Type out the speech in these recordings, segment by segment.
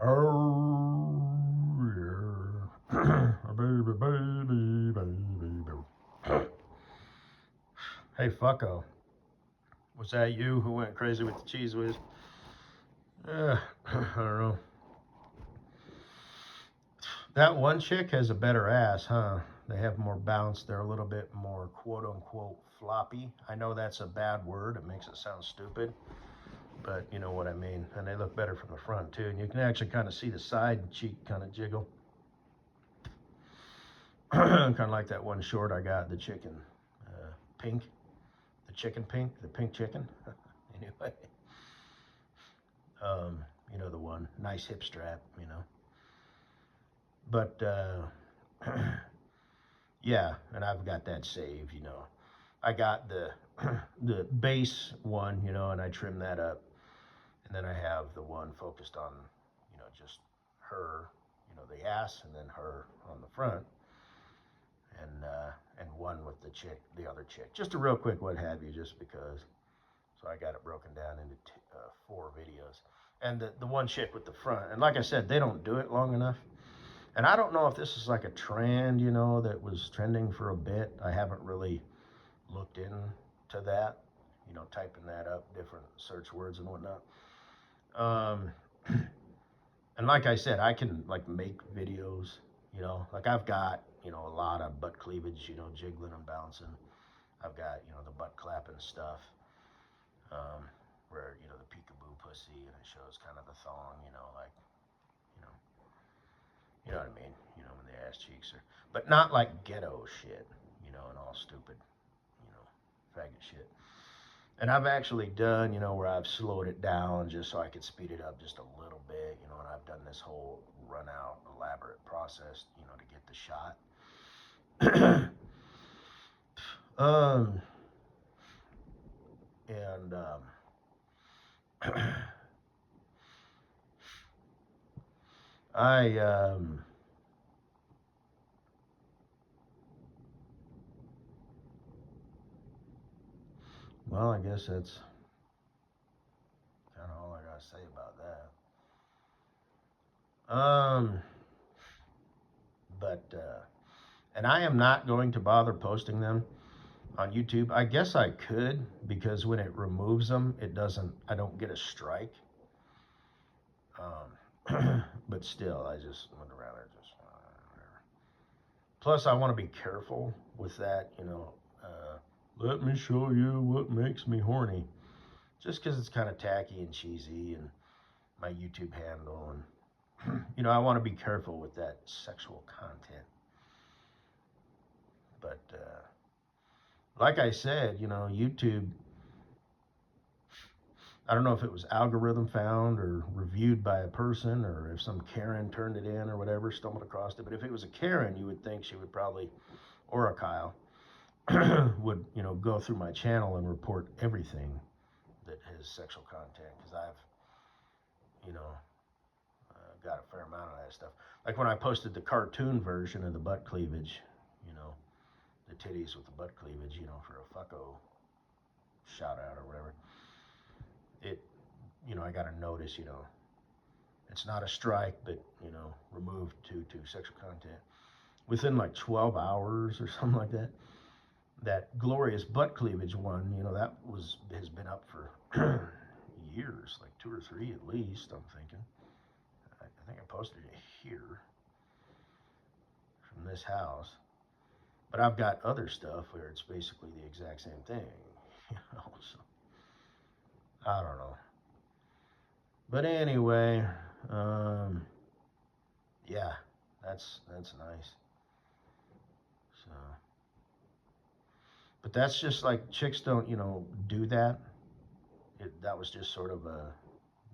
Oh, yeah. Baby, baby, baby. Hey, fucko. Was that you who went crazy with the cheese whiz? I don't know. That one chick has a better ass, huh? They have more bounce. They're a little bit more quote unquote floppy. I know that's a bad word. It makes it sound stupid, but you know what I mean. And they look better from the front too. And you can actually kind of see the side cheek kind of jiggle. Kind of like that one short I got, the chicken pink, the chicken pink, the pink chicken. Anyway, you know the one, nice hip strap, you know. But yeah, and I've got that saved, you know. I got the the base one, you know, and I trim that up, and then I have the one focused on, you know, just her, you know, the ass, and then her on the front, and one with the chick, the other chick. Just a real quick what have you, just because. So I got it broken down into 4 videos, and the one chick with the front, and like I said, they don't do it long enough. And I don't know if this is like a trend, you know, that was trending for a bit. I haven't really looked into that, you know, typing that up, different search words and whatnot. Um, and like I said, I can like make videos, you know, like I've got, you know, a lot of butt cleavage, you know, jiggling and bouncing. I've got, you know, the butt clapping stuff, where, you know, the peekaboo pussy and it shows kind of the thong, you know, like, you know, you know what I mean, you know, when the ass cheeks are, but not like ghetto shit, you know, and all stupid, you know, faggot shit. And I've actually done, you know, where I've slowed it down just so I could speed it up just a little bit, you know, and I've done this whole run out elaborate process, you know, to get the shot. um, and I well, I guess that's kind of all I gotta say about that. But and I am not going to bother posting them on YouTube. I guess I could, because when it removes them, it doesn't. I don't get a strike. But still, I just would rather just whatever. Plus, I want to be careful with that. You know, let me show you what makes me horny. Just because it's kind of tacky and cheesy, and my YouTube handle, and you know, I want to be careful with that sexual content. But like I said, you know, YouTube, I don't know if it was algorithm found or reviewed by a person, or if some Karen turned it in or whatever, stumbled across it. But if it was a Karen, you would think she would probably, or a Kyle, would, you know, go through my channel and report everything that has sexual content, because you know, got a fair amount of that stuff. Like when I posted the cartoon version of the butt cleavage, you know, the titties with the butt cleavage, you know, for a fucko shout out or whatever. It, you know, I got a notice, you know, it's not a strike, but, you know, removed due to sexual content. Within like 12 hours or something like that. That glorious butt cleavage one, you know, that has been up for years, like 2 or 3 at least, I'm thinking. I think I posted it here from this house. But I've got other stuff where it's basically the exact same thing, you know, so I don't know. But anyway, yeah, that's nice. So, but that's just like chicks don't, you know, do that. That was just sort of a,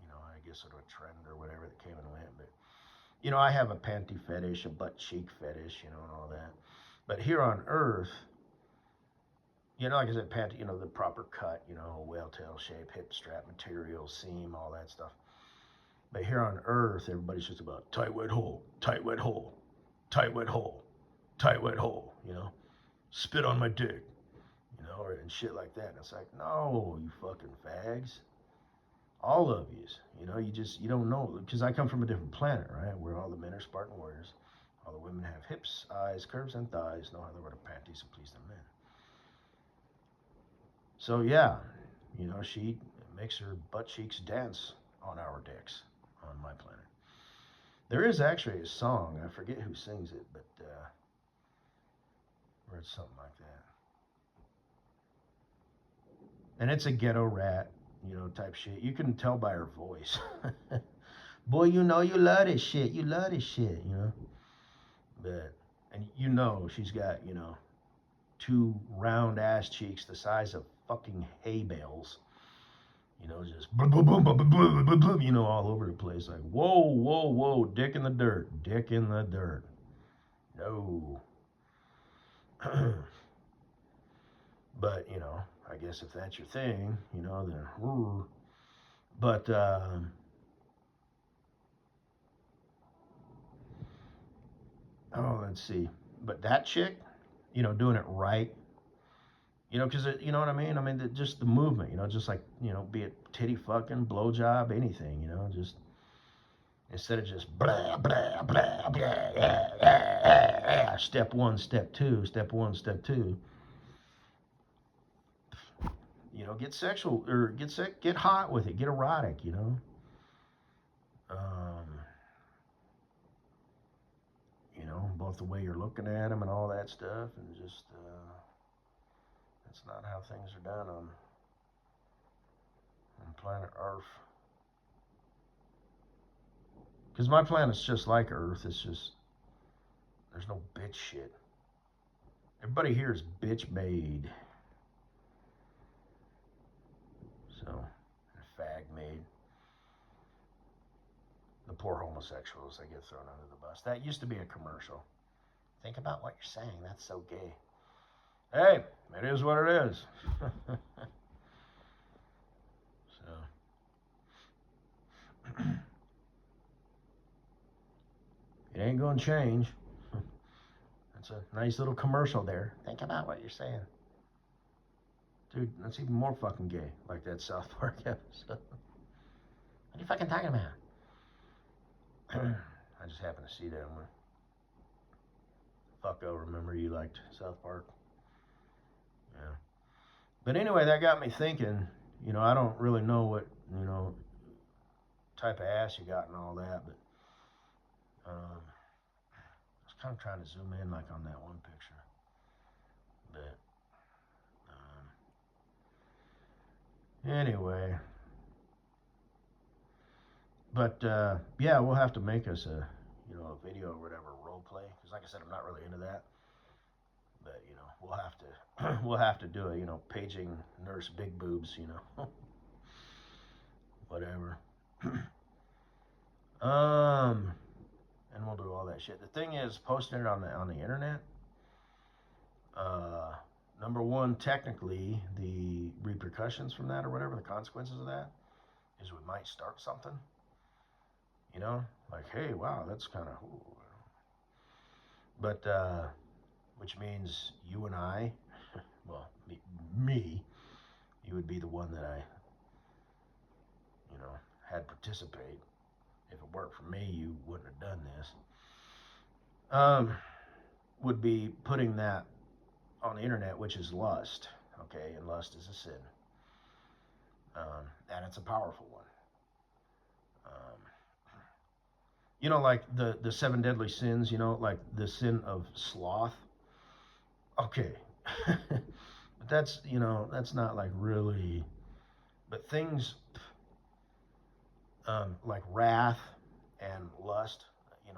you know, I guess sort of a trend or whatever that came and went. But you know, I have a panty fetish, a butt cheek fetish, you know, and all that. But here on Earth, you know, like I said, panty, you know, the proper cut, you know, whale tail shape, hip strap material, seam, all that stuff. But here on Earth, everybody's just about tight wet hole, tight wet hole, tight wet hole, tight wet hole, you know, spit on my dick, you know, and shit like that. And it's like, no, you fucking fags. All of yous. You don't know because I come from a different planet, right? Where all the men are Spartan warriors, all the women have hips, eyes, curves, and thighs. Know how to wear the panties to please the men. So yeah, she makes her butt cheeks dance on our dicks on my planet. There is actually a song. I forget who sings it, but or it's something like that. And it's a ghetto rat, type shit. You can tell by her voice. Boy, you love this shit. You love this shit. But and she's got two round ass cheeks the size of fucking hay bales. Just boom, boom, boom, boom, boom, boom, boom, boom, all over the place. Like, whoa, whoa, whoa, dick in the dirt, dick in the dirt. No. But, I guess if that's your thing, then. But, let's see. But that chick, doing it right, because you know what I mean. I mean, just the movement, just like be it titty fucking, blowjob, anything, just instead of just blah blah blah blah, step one, step two, step one, step two. Get sexual or get hot with it, get erotic, um, both the way you're looking at them and all that stuff, and just that's not how things are done on planet Earth. Because my planet's just like Earth. It's just there's no bitch shit. Everybody here is bitch made. So, fag made. The poor homosexuals, they get thrown under the bus. That used to be a commercial. Think about what you're saying. That's so gay. Hey, it is what it is. So, it ain't gonna change. That's a nice little commercial there. Think about what you're saying. Dude, that's even more fucking gay, like that South Park episode. What are you fucking talking about? I just happened to see that one. Fucko, remember you liked South Park? Yeah. But anyway, that got me thinking, I don't really know what, type of ass you got and all that, but I was kind of trying to zoom in like on that one picture. But anyway, but yeah, we'll have to make us a video or whatever role play because like I said, I'm not really into that. But we'll have to do a paging nurse big boobs, whatever. And we'll do all that shit. The thing is, posting it on the internet. Uh, Number one, technically, the repercussions from that or whatever, the consequences of that, is we might start something. Like, hey, wow, that's kind of, but which means you and I, well, me, you would be the one that I, had participate. If it weren't for me, you wouldn't have done this. Would be putting that on the internet, which is lust. Okay, and lust is a sin, and it's a powerful one. Like the seven deadly sins. Like the sin of sloth. Okay, but that's not like really. But things like wrath and lust,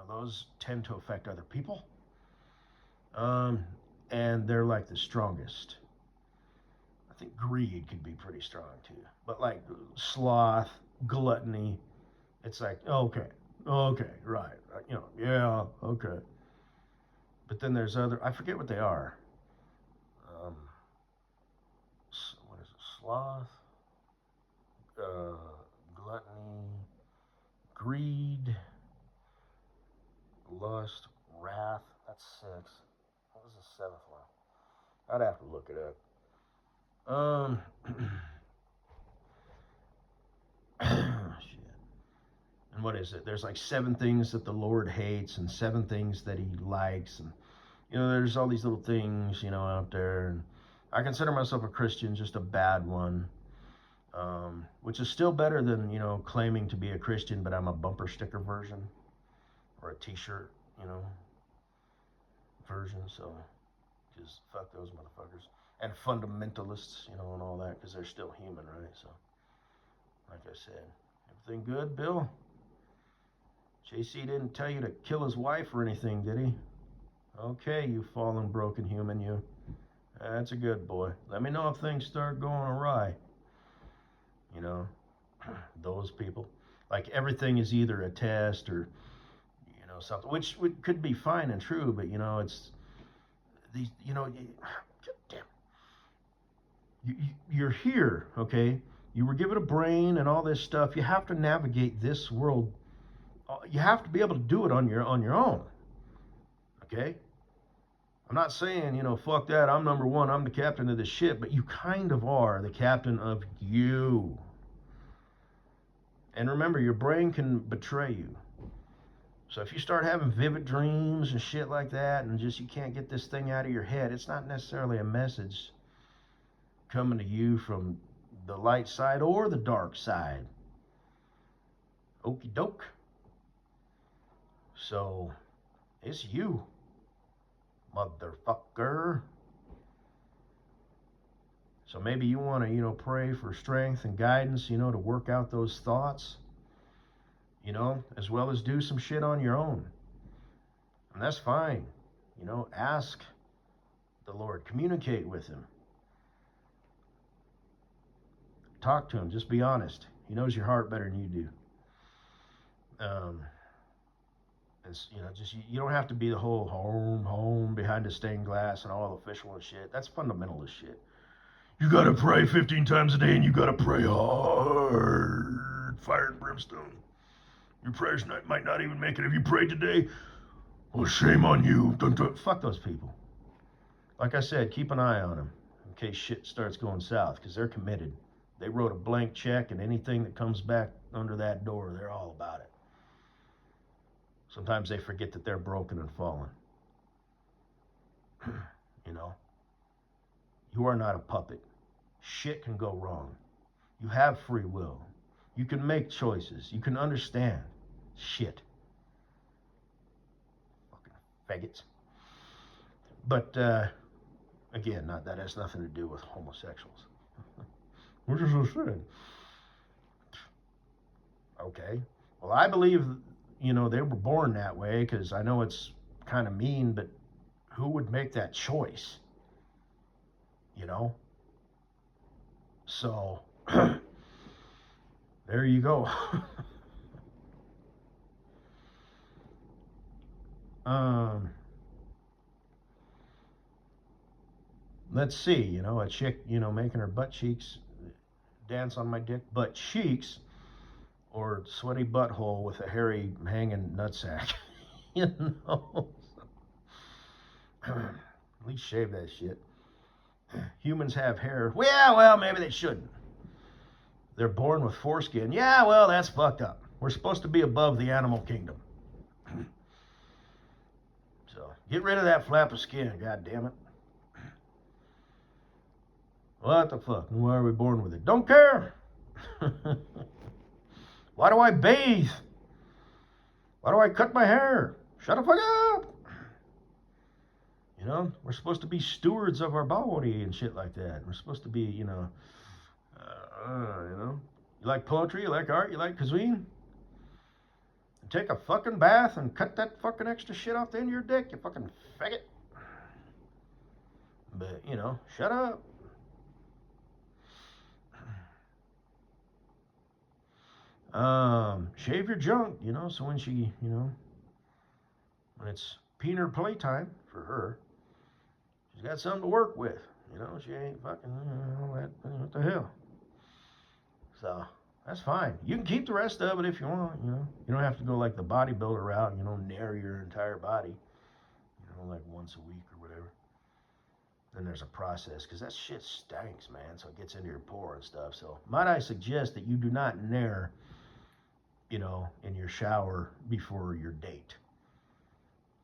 those tend to affect other people. And they're like the strongest. I think greed could be pretty strong too. But like sloth, gluttony, it's like, okay, right. Yeah, okay. But then there's other, I forget what they are. Um, what is it? Sloth, gluttony, greed, lust, wrath. That's six. What was the seventh one? I'd have to look it up. what is it? There's like 7 things that the Lord hates and 7 things that he likes. And, there's all these little things, out there. And I consider myself a Christian, just a bad one. Which is still better than, claiming to be a Christian, but I'm a bumper sticker version or a t-shirt, version. So just fuck those motherfuckers. And fundamentalists, and all that, because they're still human, right? So, like I said, everything good, Bill? JC didn't tell you to kill his wife or anything, did he? Okay, you fallen, broken human, you. That's a good boy. Let me know if things start going awry. Those people. Like everything is either a test or, something, which could be fine and true, but, it's these, damn. You're here, okay? You were given a brain and all this stuff. You have to navigate this world. You have to be able to do it on your own, okay? I'm not saying, fuck that, I'm number one, I'm the captain of the ship, but you kind of are the captain of you. And remember, your brain can betray you. So if you start having vivid dreams and shit like that, and just you can't get this thing out of your head, it's not necessarily a message coming to you from the light side or the dark side. Okie doke. So, it's you, motherfucker. So maybe you want to, pray for strength and guidance, to work out those thoughts, as well as do some shit on your own. And that's fine. Ask the Lord, communicate with him. Talk to him, just be honest. He knows your heart better than you do. It's, just you don't have to be the whole home behind the stained glass and all official and shit. That's fundamentalist shit. You gotta pray 15 times a day and you gotta pray hard. Fire and brimstone. Your prayers might not even make it. If you prayed today, well, shame on you. Dun, dun. Fuck those people. Like I said, keep an eye on them in case shit starts going south, because they're committed. They wrote a blank check, and anything that comes back under that door, they're all about it. Sometimes they forget that they're broken and fallen. You are not a puppet. Shit can go wrong. You have free will. You can make choices. You can understand shit. Fucking faggots. But, again, that has nothing to do with homosexuals. Which is so sad. Okay. Well, I believe, they were born that way, because I know it's kind of mean, but who would make that choice? So, there you go. Let's see, a chick, making her butt cheeks dance on my dick, butt cheeks, or sweaty butthole with a hairy hanging nutsack. At least shave that shit. Humans have hair. Well, maybe they shouldn't. They're born with foreskin. Yeah, well, that's fucked up. We're supposed to be above the animal kingdom. So, get rid of that flap of skin, god damn it. What the fuck? Why are we born with it? Don't care. Why do I bathe? Why do I cut my hair? Shut the fuck up. We're supposed to be stewards of our body and shit like that. We're supposed to be, You like poetry? You like art? You like cuisine? Take a fucking bath and cut that fucking extra shit off the end of your dick, you fucking faggot. But, shut up. Shave your junk, so when she, when it's peener playtime for her, she's got something to work with. She ain't fucking, what the hell. So, that's fine. You can keep the rest of it if you want, You don't have to go like the bodybuilder route, nair your entire body, like once a week or whatever. Then there's a process, because that shit stinks, man, so it gets into your pore and stuff. So, might I suggest that you do not nair in your shower before your date,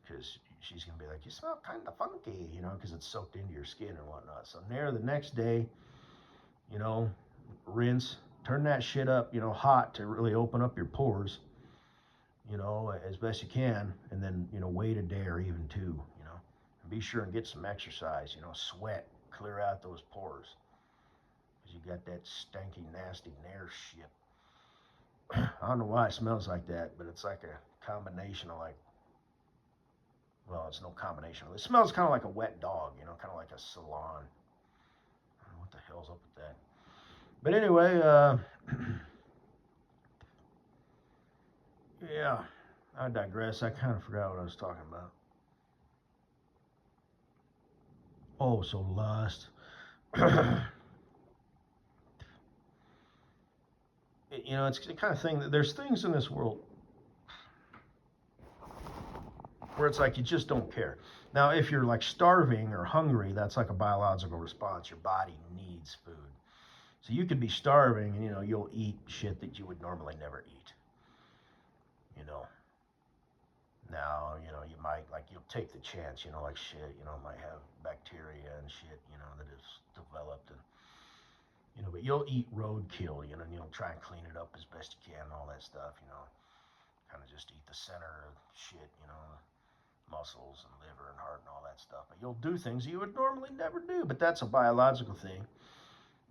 because she's gonna be like, you smell kind of funky, because it's soaked into your skin and whatnot. So there, the next day, you know, rinse, turn that shit up, hot to really open up your pores, as best you can, and then, wait a day or even two, and be sure and get some exercise, sweat, clear out those pores, because you got that stanky, nasty nair shit. I don't know why it smells like that, but it's like a combination of like, well, it's no combination. It smells kind of like a wet dog, kind of like a salon. I don't know what the hell's up with that. But anyway, yeah, I digress. I kind of forgot what I was talking about. Oh, so lust. It's the kind of thing that there's things in this world where it's like you just don't care. Now, if you're like starving or hungry, that's like a biological response. Your body needs food. So you could be starving and you'll eat shit that you would normally never eat. You know. Now, you might like you'll take the chance, like shit, might have bacteria and shit, that is developed and but you'll eat roadkill, and you'll try and clean it up as best you can and all that stuff, kind of just eat the center of shit, muscles and liver and heart and all that stuff. But you'll do things you would normally never do. But that's a biological thing.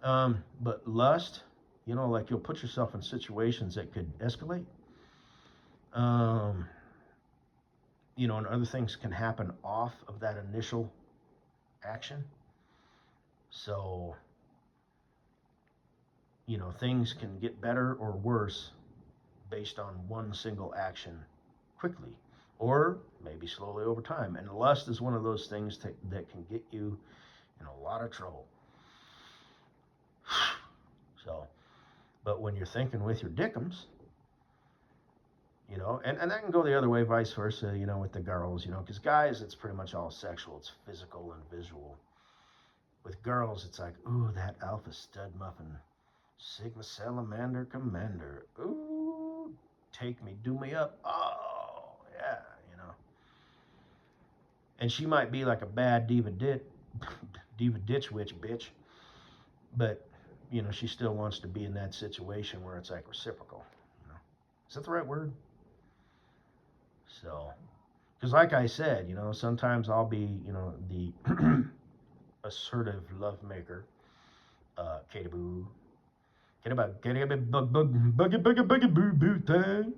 But lust, like you'll put yourself in situations that could escalate. Um, and other things can happen off of that initial action. So, things can get better or worse based on one single action quickly, or maybe slowly over time. And lust is one of those things that can get you in a lot of trouble. So, but when you're thinking with your dickums, and that can go the other way, vice versa, with the girls, because guys, it's pretty much all sexual, it's physical and visual. With girls, it's like, ooh, that alpha stud muffin, Sigma salamander commander, ooh, take me, do me up, oh, yeah, And she might be like a bad diva ditch witch bitch, but, she still wants to be in that situation where it's like reciprocal, Is that the right word? So, because like I said, sometimes I'll be, the assertive lovemaker, Katie Boo, get about, get a bit buggy boo boo thing.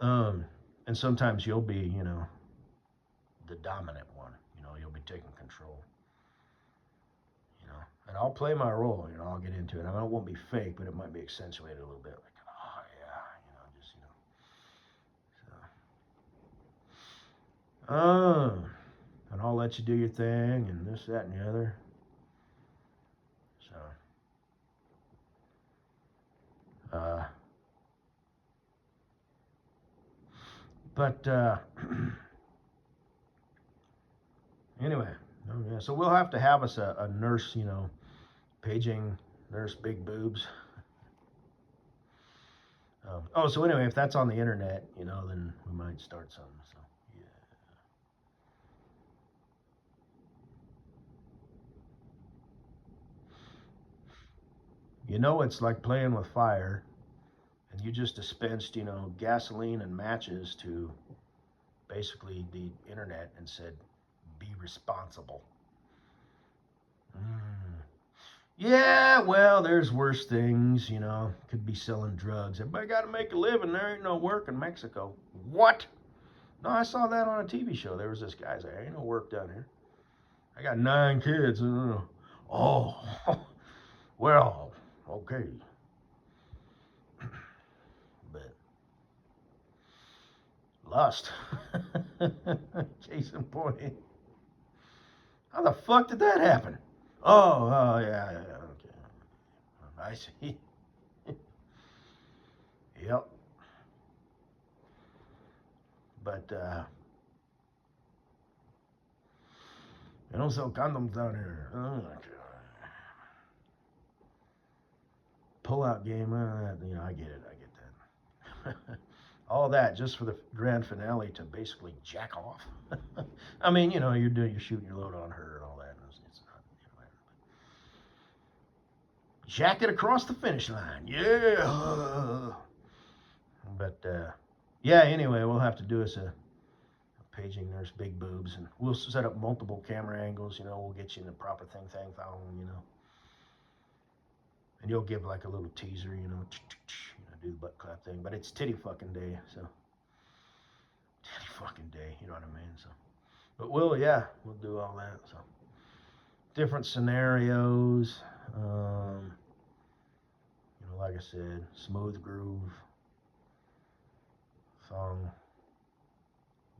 And sometimes you'll be, the dominant one, you'll be taking control, and I'll play my role, I'll get into it. I mean, it won't be fake, but it might be accentuated a little bit, like, oh yeah, just, so. And I'll let you do your thing and this, that, and the other. So, but anyway, yeah, so we'll have to have us a nurse, paging nurse big boobs. So anyway, if that's on the internet, then we might start something. So, yeah. It's like playing with fire, and you just dispensed, gasoline and matches to basically the internet and said, be responsible. Yeah, well, there's worse things, Could be selling drugs. Everybody got to make a living. There ain't no work in Mexico. What? No, I saw that on a TV show. There was this guy saying, ain't no work down here. I got 9 kids. Oh, well, okay. But lust. Case in point. How the fuck did that happen? Oh, yeah, okay. I see. Yep. But they don't sell condoms down here. Oh, pull out game. I get it. I get that. All that just for the grand finale to basically jack off. I mean, you're shooting your load on her and all that. It's not, jack it across the finish line. Yeah. But yeah. Anyway, we'll have to do us a paging nurse, big boobs, and we'll set up multiple camera angles. We'll get you in the proper thing phone. And you'll give like a little teaser. Do the butt clap thing. But it's titty fucking day, so titty fucking day. You know what I mean? So, but we'll do all that. So different scenarios. Like I said, smooth groove, thong,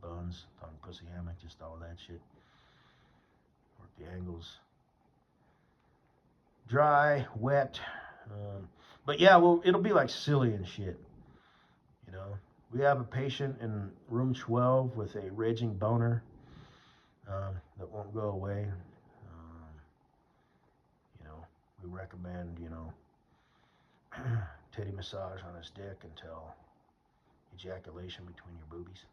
buns, thong, pussy, hammock, just all that shit. Work the angles. Dry, wet. But yeah, well, it'll be like silly and shit. We have a patient in room 12 with a raging boner that won't go away. We recommend, titty massage on his dick until ejaculation between your boobies,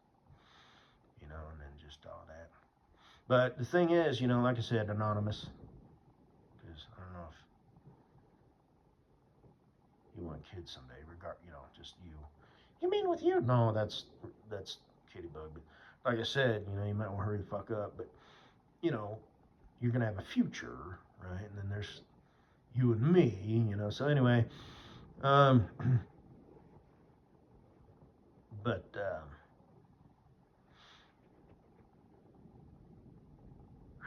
and then just all that. But the thing is, like I said, anonymous, because I don't know if you want kids someday, just you. You mean with you? No, that's kitty bug. But like I said, you might want to hurry the fuck up. But you're gonna have a future, right? And then there's you and me, So anyway, but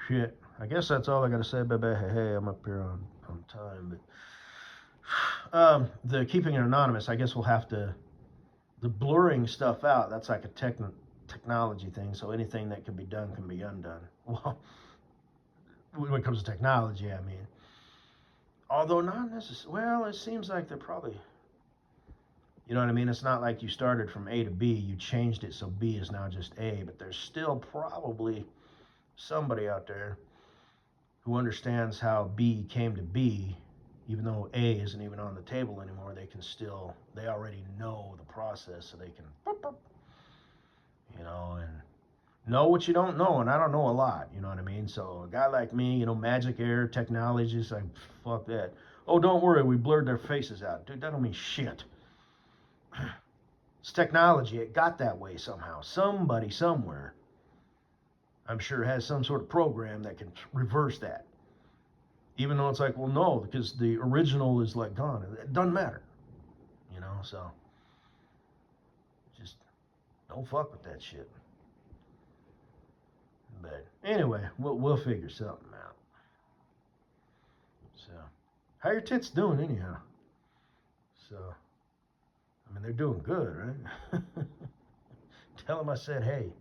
shit. I guess that's all I got to say about hey. I'm up here on time, but the keeping it anonymous. I guess we'll have to the blurring stuff out. That's like a technology thing. So anything that can be done can be undone. Well, when it comes to technology, I mean. Although not necessarily, well, it seems like they're probably, you know what I mean? It's not like you started from A to B, you changed it so B is now just A, but there's still probably somebody out there who understands how B came to B, even though A isn't even on the table anymore. They already know the process, so they can, and know what you don't know, and I don't know a lot, you know what I mean? So a guy like me, magic air technology, is like, fuck that. Oh, don't worry, we blurred their faces out. Dude, that don't mean shit. It's technology. It got that way somehow. Somebody somewhere, I'm sure, has some sort of program that can reverse that. Even though it's like, well, no, because the original is like gone. It doesn't matter, so just don't fuck with that shit. But anyway, we'll figure something out. So, how your tits doing anyhow? So, I mean, they're doing good, right? Tell them I said hey.